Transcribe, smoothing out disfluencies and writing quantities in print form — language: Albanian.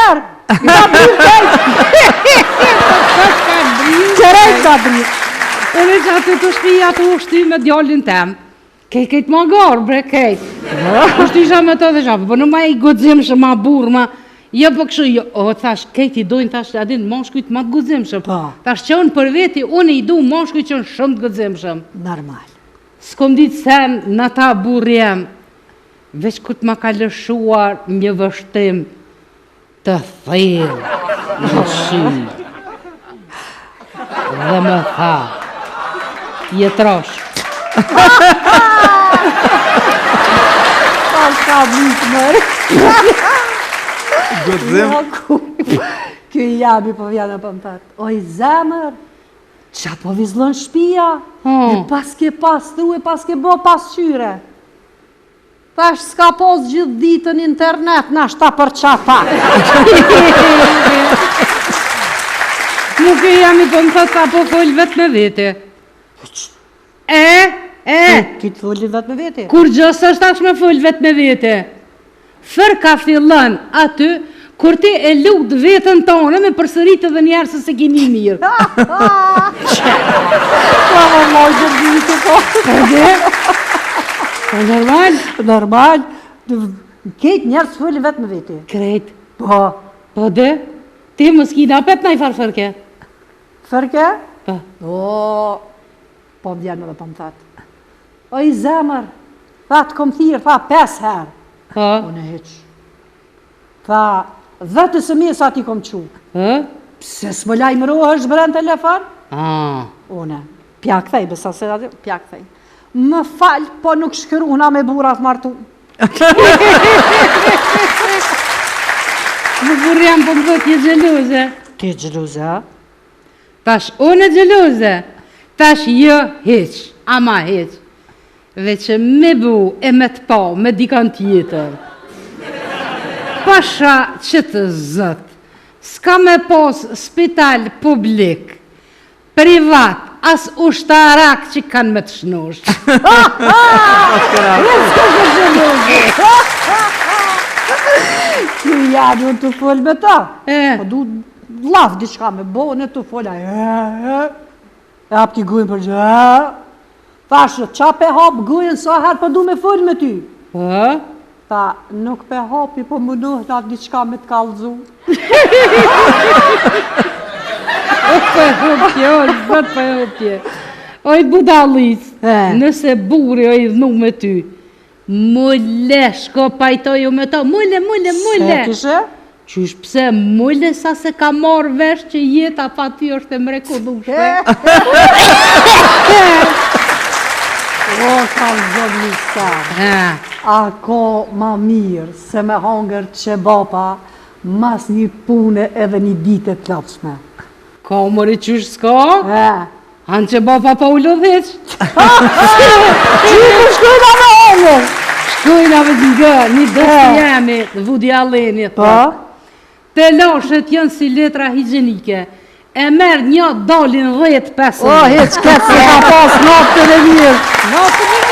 herë. Ka bryll krejt. Krejt ka bryll. Unë që aty të shpia të ushty me djallin tem. Kejt ma garë, bre, kejt. Ushtisha me të dhe shapë, për në ma i godzimshë, ma burë, ma... Jo për këshu, thash, kejt i dojnë, thash, adin, moshkujt ma të godzimshëm. Thash, që unë për veti, unë i du moshkujt që në shumë të godzimshëm. Normal. S'kom ditë sen në ta burë jem, veç këtë ma ka lëshuar një vështim të thellë në shi. Dhe më tha, jetrosh. Ka bryll mërë. Gudzim. Kjo i jabi po vjana për më thëtë, oj zemër, qa po vizlon shpia, e pas ke pas tru e pas ke bo pasqyre. Thash s'ka pos gjithë ditën internet, na shta për qa pak. Nuk e jam i për më thëtë sa po folë vetë me vete. Ki të folë vetë me vete? Kur gjësë është ashtë me folë vetë me vete. Fër ka fillën aty, kur ti e lutë vetën tonë me përsëritë dhe njerë se se kini mirë. Pa më mojë gjërbite po. Po normal? Normal. Kejt njerë së folë vetë me vete. Krejt. Po. Po dhe? Ti më s'kina apet na i farë fërke? Fërke? Po. Po më djerë edhe po më thatë. O i zemër, tha të kom thirë, tha 5 herë. Po. Unë e heqë. Tha, 10 e mje sa ti kom qu. Pse s'më lajmëro është bërën telefon? Une, pja këthej, besa se radio, pja këthej. Më falë, po nuk shkëruna me burat martu. Më burë jam po më dhët je gjeluze. Ti gjeluze, a? Tash, unë e gjeluze. Tash, jo, heq, ama heq. Veqë me bu e me të pa, me dikan tjetër. Pasha që të zëtë, s'ka me pos spital publik, privat, as ushtarak që kanë me të shnush. Kjo janë unë të folë me ta. Po du laf diçka me bo, në të folë. E hap ti gujnë për gjë. Thashë, qa pe hap gujnë sa herë për du me folë me ty. Tha, nuk pe hapi, po mundohet atë diçka me të kallëzu. Zot për hopje. Oj budallic, nëse buri o i dhnu me ty, mulle, shko pajtoju me to, mulle. Se kishe? Qysh pse mulle sa se ka marrë vesh që jeta pa ty është e mrekullueshme. O, kallëzon një sarë. A ko ma mirë se me hongër qebapa mas një pune edhe një ditë të plotshme. Ka mori qysh s'ka? Hanë që bapa pa u lodheq. Qysh shkojna me hongër? Shkojna me një dështë jemi, Woody Allenit. Të lashet janë si letra higjenike. E merë një dalin 10-15. O, heq këtë se ka pas natën e mirë. Natën e mirë.